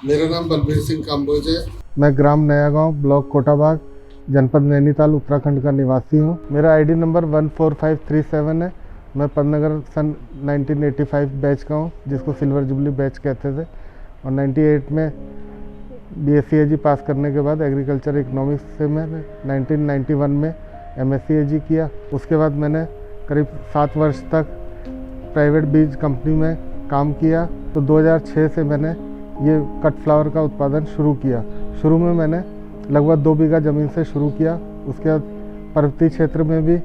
मेरा नाम बलबीर सिंह काम्बोज है। मैं ग्राम नया गांव, ब्लॉक कोटाबाग, जनपद नैनीताल, उत्तराखंड का निवासी हूं। मेरा आईडी नंबर 14537 है। मैं पदनगर सन 1985 बैच का हूं, जिसको सिल्वर जुबली बैच कहते थे। और 98 में BSc पास करने के बाद एग्रीकल्चर इकोनॉमिक्स से मैंने 1991 में MSc किया। उसके बाद मैंने करीब 7 वर्ष तक प्राइवेट बीज कंपनी में काम किया। तो 2006 से मैंने ये कट फ्लावर का उत्पादन शुरू किया। शुरू में मैंने लगभग 2 बीघा ज़मीन से शुरू किया। उसके बाद पर्वतीय क्षेत्र में भी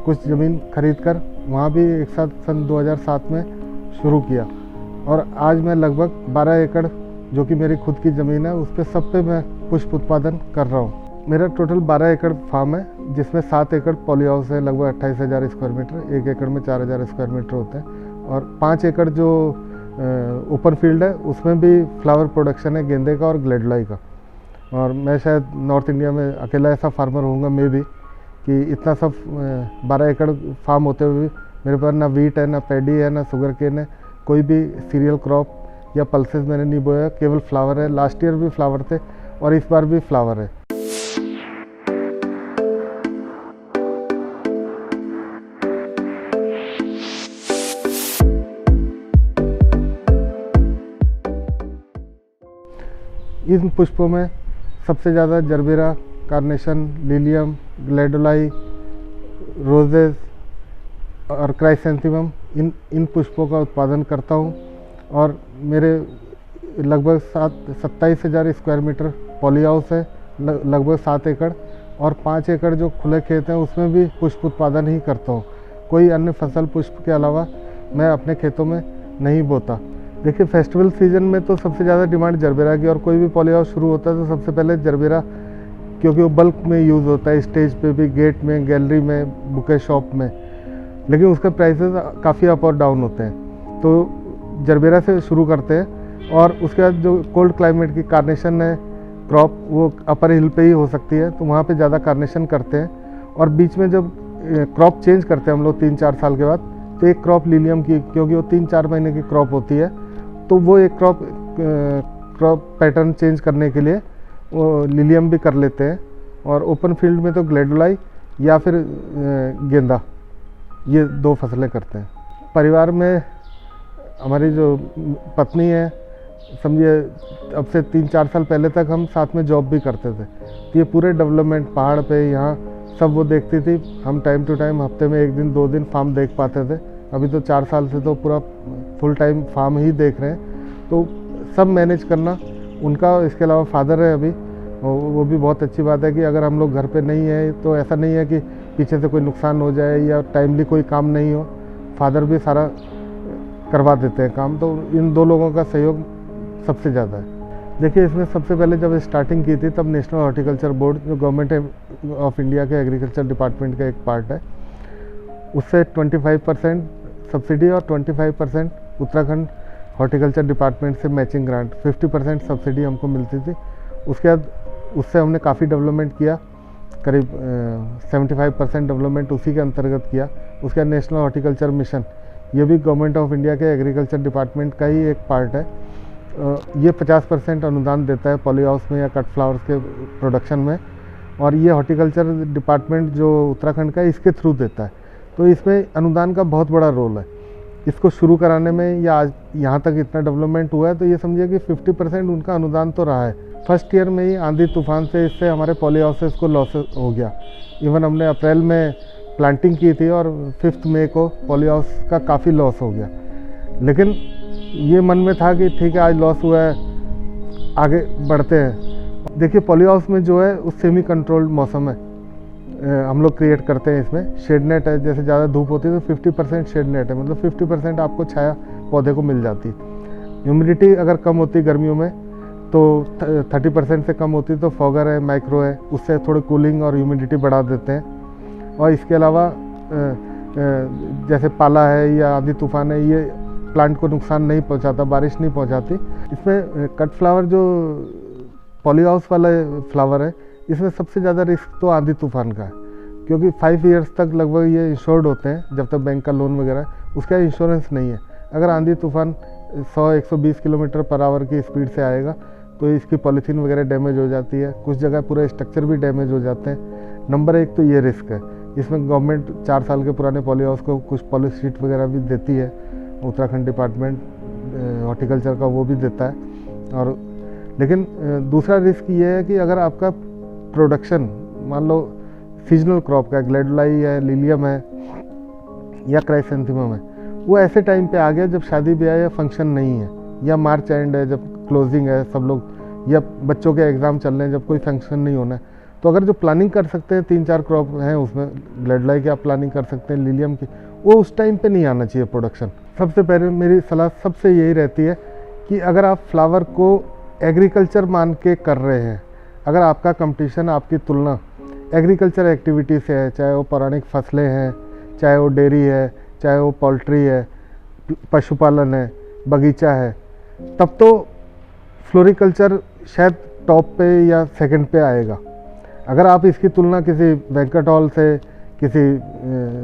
कुछ ज़मीन खरीद कर वहाँ भी एक साथ सन 2007 में शुरू किया। और आज मैं लगभग 12 एकड़ जो कि मेरी खुद की ज़मीन है, उस पर सब पे मैं पुष्प उत्पादन कर रहा हूँ। मेरा टोटल 12 एकड़ फार्म है, जिसमें 7 एकड़ पॉली हाउस है, लगभग 28,000 स्क्वायर मीटर। 1 एकड़ में 4,000 स्क्वायर मीटर होते हैं। और 5 एकड़ जो ओपन फील्ड है, उसमें भी फ्लावर प्रोडक्शन है, गेंदे का और ग्लेडुलाई का। और मैं शायद नॉर्थ इंडिया में अकेला ऐसा फार्मर होऊंगा मैं भी, कि इतना सब 12 एकड़ फार्म होते हुए भी मेरे पास ना वीट है, ना पैडी है, ना शुगर केन है, कोई भी सीरियल क्रॉप या पल्सेस मैंने नहीं बोया। केवल फ्लावर है। लास्ट ईयर भी फ्लावर थे और इस बार भी फ्लावर है। इन पुष्पों में सबसे ज़्यादा जरबेरा, कार्नेशन, लिलियम, ग्लेडुलाई, रोजेस और क्राइसेंथेमम इन पुष्पों का उत्पादन करता हूँ। और मेरे लगभग 27,000 स्क्वायर मीटर पॉली हाउस है, लगभग 7 एकड़। और 5 एकड़ जो खुले खेत हैं, उसमें भी पुष्प उत्पादन ही करता हूँ। कोई अन्य फसल पुष्प के अलावा मैं अपने खेतों में नहीं बोता। देखिए, फेस्टिवल सीजन में तो सबसे ज़्यादा डिमांड जरबेरा की, और कोई भी पॉली हाउस शुरू होता है तो सबसे पहले जरबेरा, क्योंकि वो बल्क में यूज़ होता है, स्टेज पे भी, गेट में, गैलरी में, बुके शॉप में। लेकिन उसके प्राइसेस काफ़ी अप और डाउन होते हैं, तो जरबेरा से शुरू करते हैं। और उसके बाद जो कोल्ड क्लाइमेट की कार्नेशन है क्रॉप, वो अपर हिल पे ही हो सकती है, तो वहाँ पे ज़्यादा कार्नेशन करते हैं। और बीच में जब क्रॉप चेंज करते हैं हम लोग 3-4 साल के बाद, तो एक क्रॉप लिलियम की, क्योंकि वो 3-4 महीने की क्रॉप होती है, तो वो एक क्रॉप पैटर्न चेंज करने के लिए वो लिलियम भी कर लेते हैं। और ओपन फील्ड में तो ग्लेडुलाई या फिर गेंदा, ये 2 फसलें करते हैं। परिवार में हमारी जो पत्नी है, समझिए अब से 3-4 साल पहले तक हम साथ में जॉब भी करते थे, तो ये पूरे डेवलपमेंट पहाड़ पे यहाँ सब वो देखती थी। हम टाइम टू टाइम हफ्ते में 1 दिन 2 दिन फार्म देख पाते थे। अभी तो 4 साल से तो पूरा फुल टाइम फार्म ही देख रहे हैं, तो सब मैनेज करना उनका। इसके अलावा फादर है अभी, वो भी बहुत अच्छी बात है कि अगर हम लोग घर पे नहीं है तो ऐसा नहीं है कि पीछे से कोई नुकसान हो जाए या टाइमली कोई काम नहीं हो। फादर भी सारा करवा देते हैं काम, तो इन 2 लोगों का सहयोग सबसे ज़्यादा है। देखिए, इसमें सबसे पहले जब स्टार्टिंग की थी, तब नेशनल हॉर्टिकल्चर बोर्ड, जो गवर्नमेंट ऑफ इंडिया के एग्रीकल्चर डिपार्टमेंट का एक पार्ट है, उससे 25% सब्सिडी और 25% उत्तराखंड हॉर्टिकल्चर डिपार्टमेंट से मैचिंग ग्रांट, 50% सब्सिडी हमको मिलती थी। उसके बाद उससे हमने काफ़ी डेवलपमेंट किया, करीब 75% डेवलपमेंट उसी के अंतर्गत किया। उसके बाद नेशनल हॉर्टिकल्चर मिशन, ये भी गवर्नमेंट ऑफ इंडिया के एग्रीकल्चर डिपार्टमेंट का ही एक पार्ट है। ये 50% अनुदान देता है पॉली हाउस में या कट फ्लावर्स के प्रोडक्शन में। और ये हॉर्टिकल्चर डिपार्टमेंट जो उत्तराखंड का है, इसके थ्रू देता है। तो इसमें अनुदान का बहुत बड़ा रोल है। इसको शुरू कराने में या आज यहाँ तक इतना डेवलपमेंट हुआ है, तो ये समझिए कि 50% उनका अनुदान तो रहा है। फर्स्ट ईयर में ही आंधी तूफान से इससे हमारे पॉली हाउसेस को लॉस हो गया। इवन हमने अप्रैल में प्लांटिंग की थी और 5 मई को पॉली हाउस का काफ़ी लॉस हो गया। लेकिन ये मन में था कि ठीक है, आज लॉस हुआ है, आगे बढ़ते हैं। देखिए, पॉली हाउस में जो है उस सेमी कंट्रोल्ड मौसम है, हम लोग क्रिएट करते हैं। इसमें शेड नेट है, जैसे ज़्यादा धूप होती है तो 50% शेड नेट है, मतलब 50% आपको छाया पौधे को मिल जाती है। ह्यूमिडिटी अगर कम होती है गर्मियों में, तो 30% से कम होती है, तो फॉगर है, माइक्रो है, उससे थोड़ी कूलिंग और ह्यूमिडिटी बढ़ा देते हैं। और इसके अलावा जैसे पाला है या आंधी तूफान है, ये प्लांट को नुकसान नहीं पहुंचाता, बारिश नहीं पहुंचाती। इसमें कट फ्लावर जो पॉली हाउस वाला फ्लावर है, इसमें सबसे ज़्यादा रिस्क तो आंधी तूफान का है, क्योंकि 5 ईयर्स तक लगभग ये इंश्योर्ड होते हैं, जब तक बैंक का लोन वगैरह, उसका इंश्योरेंस नहीं है। अगर आंधी तूफान 100-120 किलोमीटर पर आवर की स्पीड से आएगा तो इसकी पॉलीथीन वगैरह डैमेज हो जाती है, कुछ जगह पूरे स्ट्रक्चर भी डैमेज हो जाते हैं। नंबर 1 तो ये रिस्क है। इसमें गवर्नमेंट 4 साल के पुराने पॉली हाउस को कुछ पॉलिश शीट वगैरह भी देती है, उत्तराखंड डिपार्टमेंट हॉर्टिकल्चर का वो भी देता है। और लेकिन दूसरा रिस्क ये है कि अगर आपका प्रोडक्शन मान लो सीजनल क्रॉप का ग्लैडोलाई है, लिलियम है या क्राइसेंथेमम है, वो ऐसे टाइम पे आ गया जब शादी ब्याह या फंक्शन नहीं है, या मार्च एंड है जब क्लोजिंग है सब लोग, या बच्चों के एग्ज़ाम चल रहे हैं जब कोई फंक्शन नहीं होना है, तो अगर जो प्लानिंग कर सकते हैं 3-4 क्रॉप हैं उसमें ग्लैडोलाई की आप प्लानिंग कर सकते हैं, लिलियम की, वो उस टाइम पे नहीं आना चाहिए प्रोडक्शन। सबसे पहले मेरी सलाह सबसे यही रहती है कि अगर आप फ्लावर को एग्रीकल्चर मान के कर रहे हैं, अगर आपका कंपटीशन, आपकी तुलना एग्रीकल्चर एक्टिविटी से है, चाहे वो पौराणिक फसलें हैं, चाहे वो डेयरी है, चाहे वो पोल्ट्री है, पशुपालन है, बगीचा है, तब तो फ्लोरिकल्चर शायद टॉप पे या सेकंड पे आएगा। अगर आप इसकी तुलना किसी बैंक्वेट हॉल से, किसी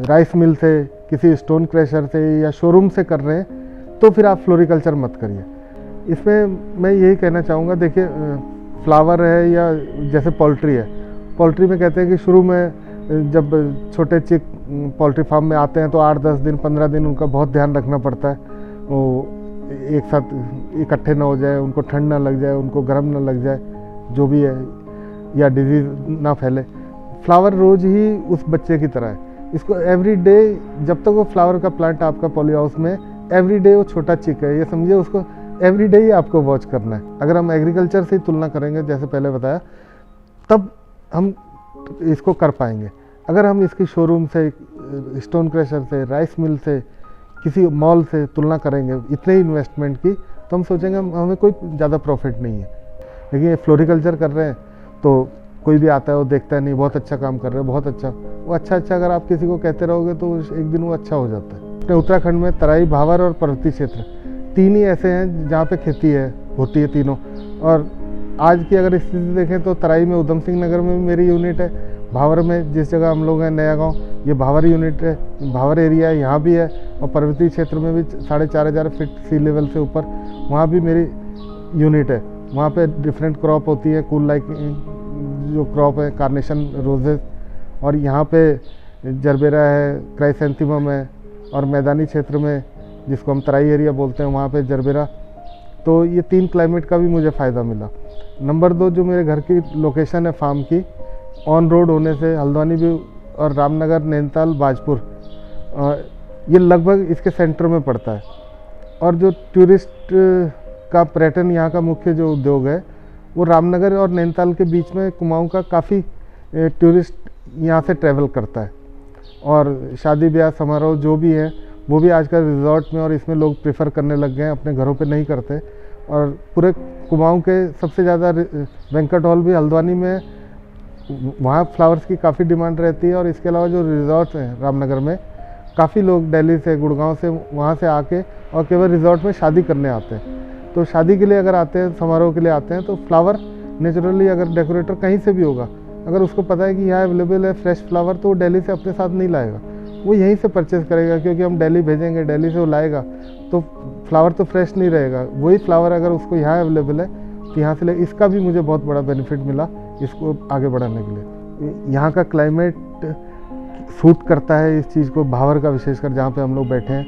राइस मिल से, किसी स्टोन क्रशर से या शोरूम से कर रहे हैं तो फिर आप फ्लोरिकल्चर मत करिए। इसमें मैं यही कहना चाहूँगा, देखिए फ्लावर है या जैसे पोल्ट्री है, पोल्ट्री में कहते हैं कि शुरू में जब छोटे चिक पोल्ट्री फार्म में आते हैं तो 8-10 दिन 15 दिन उनका बहुत ध्यान रखना पड़ता है, वो एक साथ इकट्ठे ना हो जाए, उनको ठंड ना लग जाए, उनको गर्म ना लग जाए, जो भी है, या डिजीज़ ना फैले। फ्लावर रोज़ ही उस बच्चे की तरह है, इसको एवरी डे, जब तक वो फ्लावर का प्लांट आपका पॉली हाउस में, एवरी डे वो छोटा चिक है, ये समझिए उसको एवरी डे ही आपको वॉच करना है। अगर हम एग्रीकल्चर से ही तुलना करेंगे जैसे पहले बताया, तब हम इसको कर पाएंगे। अगर हम इसकी शोरूम से, स्टोन क्रशर से, राइस मिल से, किसी मॉल से तुलना करेंगे इतने ही इन्वेस्टमेंट की, तो हम सोचेंगे हमें कोई ज़्यादा प्रॉफिट नहीं है। लेकिन ये फ्लोरिकल्चर कर रहे हैं तो कोई भी आता है वो देखता है, नहीं बहुत अच्छा काम कर रहे हैं, बहुत अच्छा, वो अच्छा अगर आप किसी को कहते रहोगे तो एक दिन वो अच्छा हो जाता है। अपने उत्तराखंड में तराई, भावर और पर्वतीय क्षेत्र 3 ही ऐसे हैं जहाँ पे खेती होती है तीनों। और आज की अगर स्थिति देखें तो तराई में उधम सिंह नगर में भी मेरी यूनिट है, भावर में जिस जगह हम लोग हैं नया गांव, ये भावर यूनिट है, भावर एरिया है, यहाँ भी है। और पर्वतीय क्षेत्र में भी 4500 फीट सी लेवल से ऊपर वहाँ भी मेरी यूनिट है। वहाँ पे डिफरेंट क्रॉप होती है, कूल लाइक जो क्रॉप है, कार्नेशन, रोजेस, और यहाँ पे जरबेरा है, क्राइसेंथेमम है, और मैदानी क्षेत्र में जिसको हम तराई एरिया बोलते हैं वहाँ पे जरबेरा। तो ये 3 क्लाइमेट का भी मुझे फ़ायदा मिला। नंबर 2, जो मेरे घर की लोकेशन है फार्म की, ऑन रोड होने से हल्द्वानी भी और रामनगर, नैनीताल, बाजपुर, ये लगभग इसके सेंटर में पड़ता है। और जो टूरिस्ट का पर्यटन यहाँ का मुख्य जो उद्योग है, वो रामनगर और नैनीताल के बीच में कुमाऊँ का काफ़ी टूरिस्ट यहाँ से ट्रैवल करता है। और शादी ब्याह समारोह जो भी है वो भी आजकल रिजॉर्ट में और इसमें लोग प्रेफर करने लग गए हैं, अपने घरों पे नहीं करते। और पूरे कुमाऊँ के सबसे ज़्यादा बैंक्वेट हॉल भी हल्द्वानी में, वहाँ फ्लावर्स की काफ़ी डिमांड रहती है। और इसके अलावा जो रिजॉर्ट्स हैं रामनगर में, काफ़ी लोग दिल्ली से, गुड़गांव से, वहाँ से आके और केवल रिजॉर्ट में शादी करने आते हैं। तो शादी के लिए अगर आते हैं, समारोह के लिए आते हैं, तो फ्लावर नेचुरली अगर डेकोरेटर कहीं से भी होगा, अगर उसको पता है कि यहाँ अवेलेबल है फ्रेश फ्लावर, तो वो दिल्ली से अपने साथ नहीं लाएगा, वो यहीं से परचेज़ करेगा, क्योंकि हम दिल्ली भेजेंगे, दिल्ली से वो लाएगा तो फ्लावर तो फ्रेश नहीं रहेगा। वही फ्लावर अगर उसको यहाँ अवेलेबल है तो यहाँ से ले। इसका भी मुझे बहुत बड़ा बेनिफिट मिला इसको आगे बढ़ाने के लिए। यहाँ का क्लाइमेट सूट करता है इस चीज़ को, भावर का विशेषकर, जहाँ पे हम लोग बैठे हैं,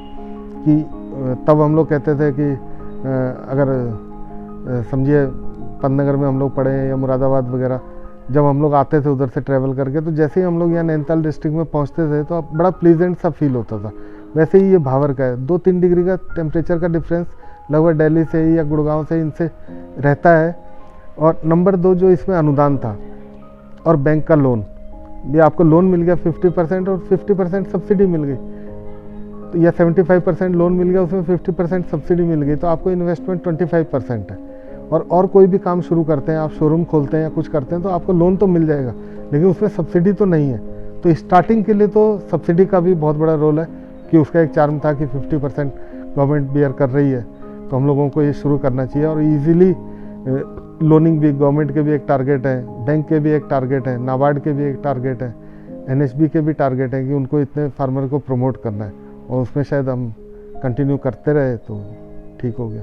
कि तब हम लोग कहते थे कि अगर समझिए पंतनगर में हम लोग पढ़े या मुरादाबाद वगैरह, जब हम लोग आते थे उधर से ट्रैवल करके, तो जैसे ही हम लोग यहाँ नैनीताल डिस्ट्रिक्ट में पहुँचते थे तो बड़ा प्लीजेंट सा फील होता था। वैसे ही ये भावर का है, 2-3 डिग्री का टेम्परेचर का डिफरेंस लगभग दिल्ली से या गुड़गांव से इनसे रहता है। और नंबर 2, जो इसमें अनुदान था और बैंक का लोन, ये आपको लोन मिल गया 50% और 50% सब्सिडी मिल गई, तो या 75% लोन मिल गया, उसमें 50% सब्सिडी मिल गई, तो आपको इन्वेस्टमेंट 25% है। और कोई भी काम शुरू करते हैं, आप शोरूम खोलते हैं या कुछ करते हैं, तो आपको लोन तो मिल जाएगा, लेकिन उसमें सब्सिडी तो नहीं है। तो स्टार्टिंग के लिए तो सब्सिडी का भी बहुत बड़ा रोल है, कि उसका एक चार्म था कि 50% गवर्नमेंट बियर कर रही है, तो हम लोगों को ये शुरू करना चाहिए। और ईजिली लोनिंग भी गवर्नमेंट के भी एक टारगेट है, बैंक के भी एक टारगेट है, नाबार्ड के भी एक टारगेट है, NHB के भी टारगेट है कि उनको इतने फार्मर को प्रमोट करना है, और उसमें शायद हम कंटिन्यू करते रहे तो ठीक हो गया।